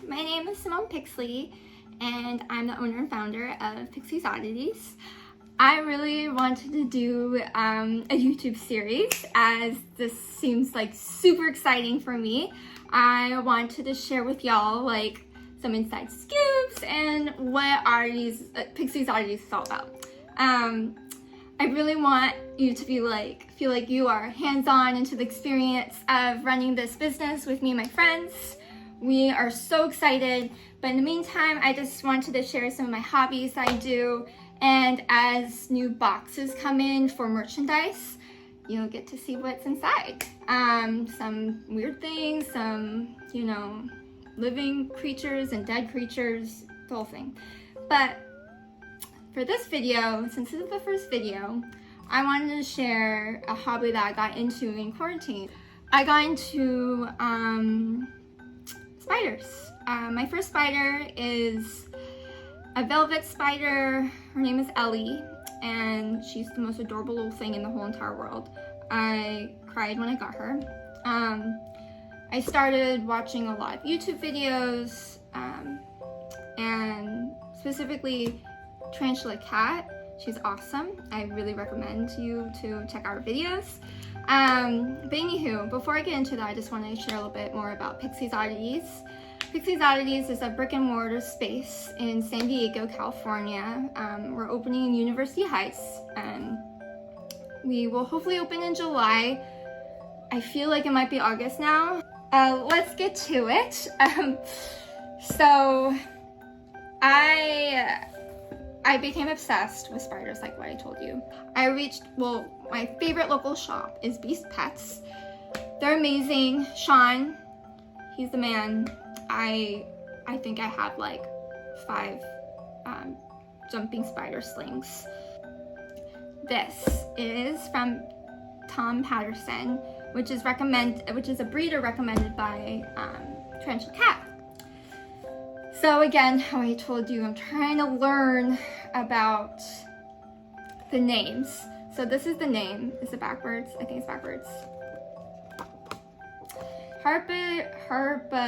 my name is Pixley, and I'm the owner and founder of Pixley's Oddities. I really wanted to do a YouTube series, as this seems like super exciting for me. I wanted to share with y'all like some inside scoops and what Pixley's Oddities is all about. I really want you to feel like you are hands-on into the experience of running this business with me and my friends. We are so excited, but in the meantime, I just wanted to share some of my hobbies I do, and as new boxes come in for merchandise, you'll get to see what's inside. Some weird things, some, living creatures and dead creatures, the whole thing. But for this video, since this is the first video, I wanted to share a hobby that I got into in quarantine. I got into spiders. My first spider is a velvet spider. Her name is Ellie, and she's the most adorable little thing in the whole entire world. I cried when I got her. I started watching a lot of YouTube videos, and specifically Tarantula Kat. She's awesome. I really recommend you to check out her videos. But anywho, before I get into that, I just want to share a little bit more about Pixley's Oddities. Pixley's Oddities is a brick and mortar space in San Diego, California. We're opening in University Heights, and we will hopefully open in July. I feel like it might be August now. Let's get to it. So I became obsessed with spiders, like what I told you. My favorite local shop is Beast Pets. They're amazing. Sean, he's the man. I think I have like 5 jumping spider slings. This is from Tom Patterson, which is a breeder recommended by Tarantula Kat. So again, how I told you, I'm trying to learn about the names. So this is the name. Is it backwards? I think it's backwards. Harpactra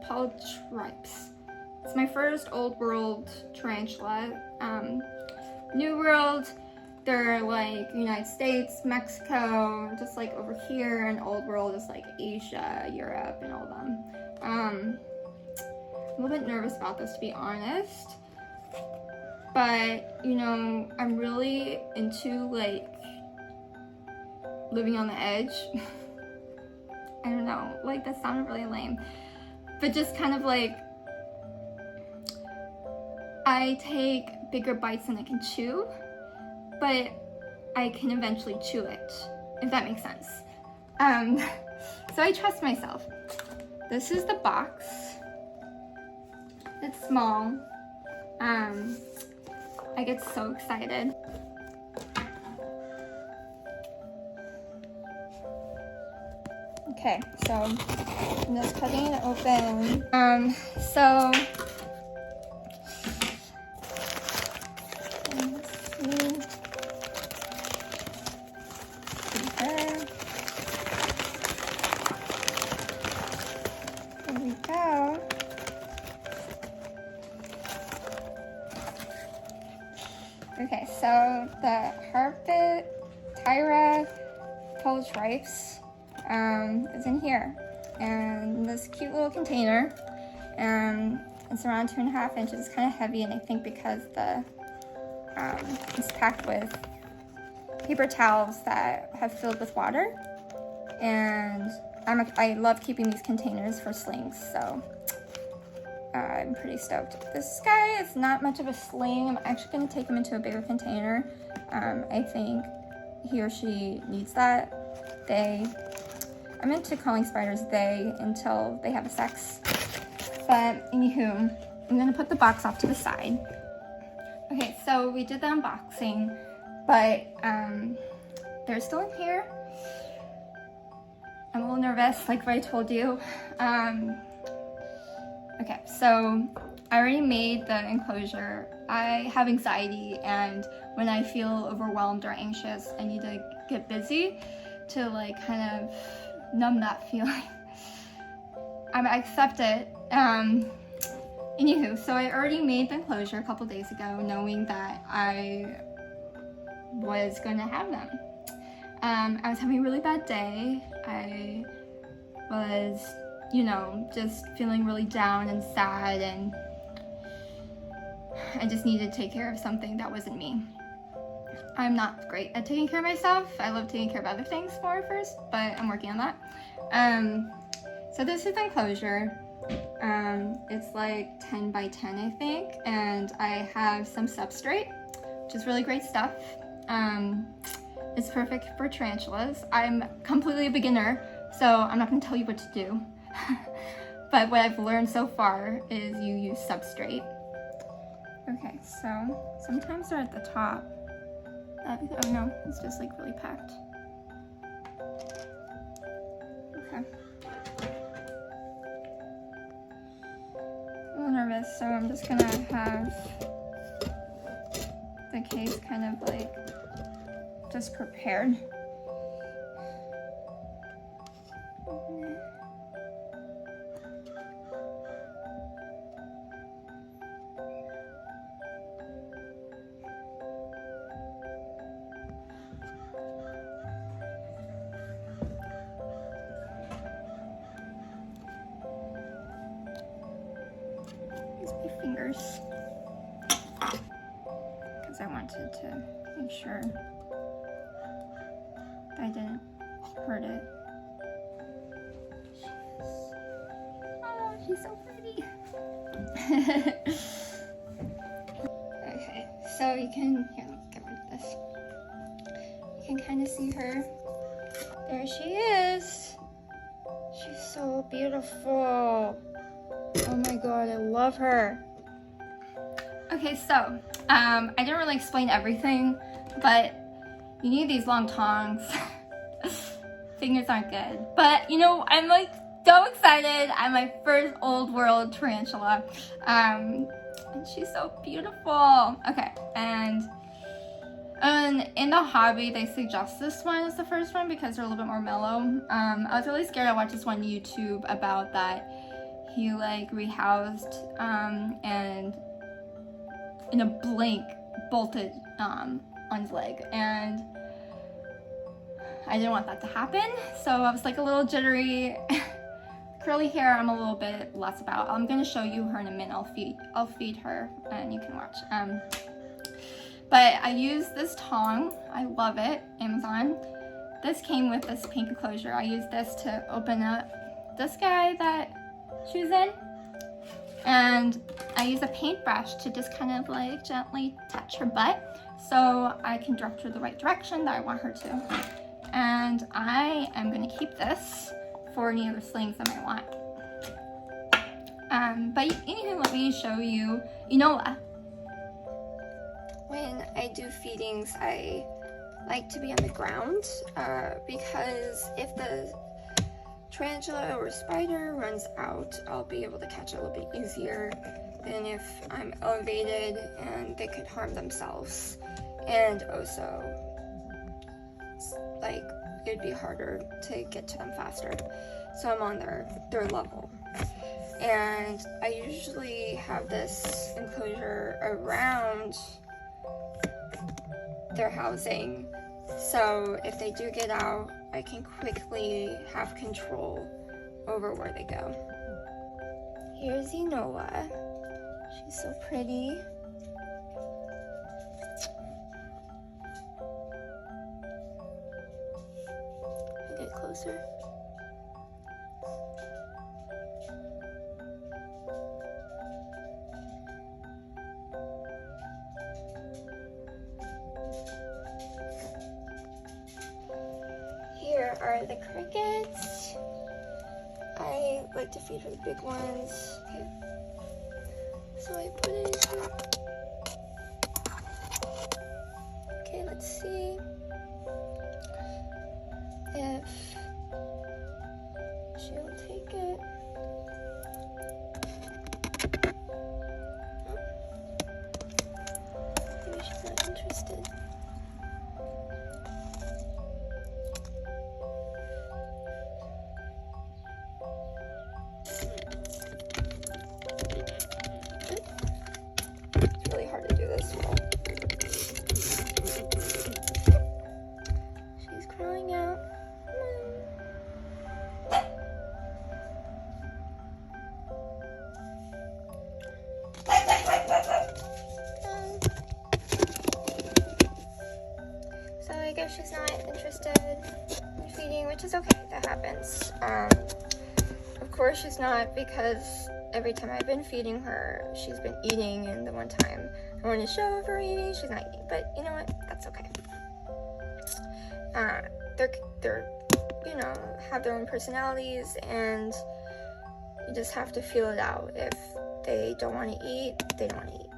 Pulchripes. It's my first Old World Tarantula. New World, they're like United States, Mexico, just like over here, and Old World is like Asia, Europe, and all them. I'm a little bit nervous about this, to be honest, but I'm really into like living on the edge. I don't know, like that sounded really lame, but just kind of like I take bigger bites than I can chew, but I can eventually chew it, if that makes sense. So I trust myself. This is the box. It's small. I get so excited. Okay, so I'm just cutting it open. There we go. Okay, so the Harpactra Pulchripes is in here, and this cute little container, it's around 2.5 inches. It's kind of heavy, and I think because it's packed with paper towels that have filled with water, and I love keeping these containers for slings, so I'm pretty stoked. This guy is not much of a sling. I'm actually going to take him into a bigger container. I think he or she needs that. I'm into calling spiders they until they have a sex. But anywho, I'm going to put the box off to the side. Okay, so we did the unboxing, but they're still in here. I'm a little nervous, like what I told you. Okay, so I already made the enclosure. I have anxiety, and when I feel overwhelmed or anxious, I need to get busy to like kind of numb that feeling. I accept it. Anywho, so I already made the enclosure a couple days ago, knowing that I was going to have them. I was having a really bad day. I was, you know, just feeling really down and sad, and I just needed to take care of something that wasn't me. I'm not great at taking care of myself. I love taking care of other things more first, but I'm working on that. So this is the enclosure. It's like 10 by 10, I think, and I have some substrate, which is really great stuff. It's perfect for tarantulas. I'm completely a beginner, so I'm not going to tell you what to do. But what I've learned so far is you use substrate. Okay, so sometimes they're at the top. Oh no, it's just like really packed. Okay. I'm a little nervous, so I'm just gonna have the case kind of like just prepared. Fingers, because I wanted to make sure that I didn't hurt it. Oh, she's so pretty. Okay, so you can, here, let's get rid of this. You can kind of see her. There she is. She's so beautiful. Oh my god, I love her. Okay, so I didn't really explain everything, but you need these long tongs. Fingers aren't good, but you know, I'm like so excited. I'm my first Old World Tarantula, and she's so beautiful. Okay, and in the hobby, they suggest this one as the first one because they're a little bit more mellow. I was really scared. I watched this one YouTube about that. He like rehoused and in a blink bolted on his leg, and I didn't want that to happen, so I was like a little jittery. Curly hair I'm a little bit less about. I'm gonna show you her in a minute. I'll feed her and you can watch. But I use this tong. I love it. Amazon. This came with this pink enclosure. I used this to open up this guy that she was in, and I use a paintbrush to just kind of like gently touch her butt so I can direct her the right direction that I want her to. And I am going to keep this for any other slings I might want. But anyway, let me show you, when I do feedings, I like to be on the ground because if the tarantula or spider runs out, I'll be able to catch it a little bit easier than if I'm elevated and they could harm themselves. And also, like, it'd be harder to get to them faster. So I'm on their level. And I usually have this enclosure around their housing. So if they do get out, I can quickly have control over where they go. Here's Enoa. She's so pretty. Get closer. Here are the crickets. I like to feed her the big ones. Okay. So I put it in here. Okay, let's see if she'll take it. Maybe she's not interested. which is okay, that happens. Of course she's not, because every time I've been feeding her, she's been eating, and the one time I want to show of her eating, she's not eating, but you know what, that's okay. They're you know, have their own personalities, and you just have to feel it out. If they don't want to eat, they don't want to eat.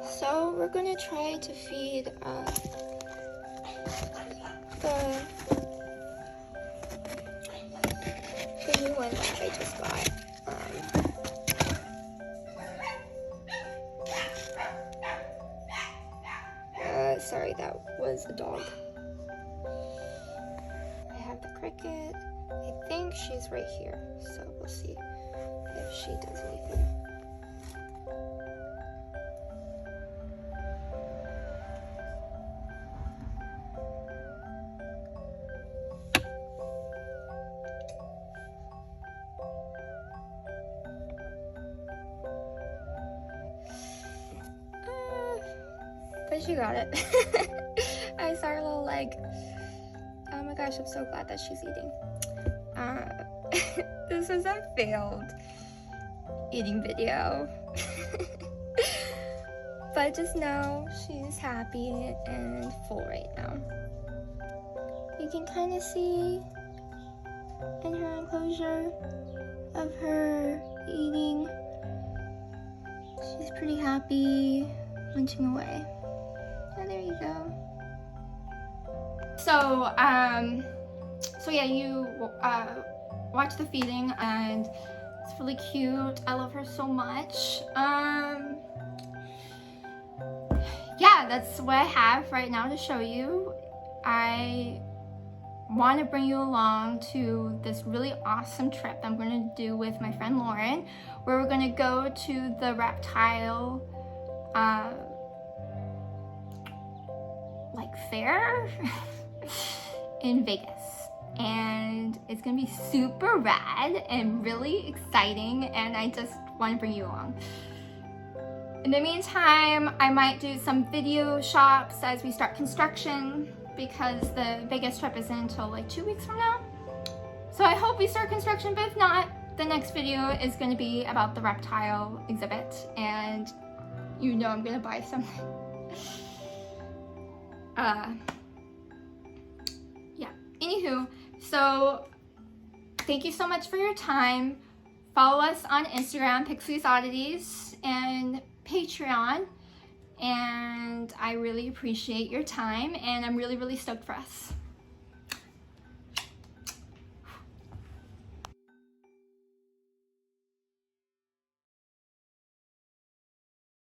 So we're gonna try to feed the new one that I just got. Sorry, that was a dog. I have the cricket. I think she's right here, so we'll see if she does anything. But she got it. I saw her little leg. Oh my gosh, I'm so glad that she's eating. This is a failed eating video. But just know she's happy and full right now. You can kind of see in her enclosure of her eating. She's pretty happy, munching away. Oh, there you go. So yeah, you watch the feeding, and it's really cute. I love her so much. Yeah, that's what I have right now to show you. I want to bring you along to this really awesome trip I'm going to do with my friend Lauren, where we're going to go to the reptile fair in Vegas, and it's gonna be super rad and really exciting, and I just want to bring you along. In the meantime, I might do some video shops as we start construction, because the Vegas trip isn't until like 2 weeks from now. So I hope we start construction, but if not, the next video is going to be about the reptile exhibit, and you know I'm gonna buy something. Yeah, anywho, so thank you so much for your time. Follow us on Instagram, Pixley's Oddities, and Patreon, and I really appreciate your time, and I'm really stoked for us.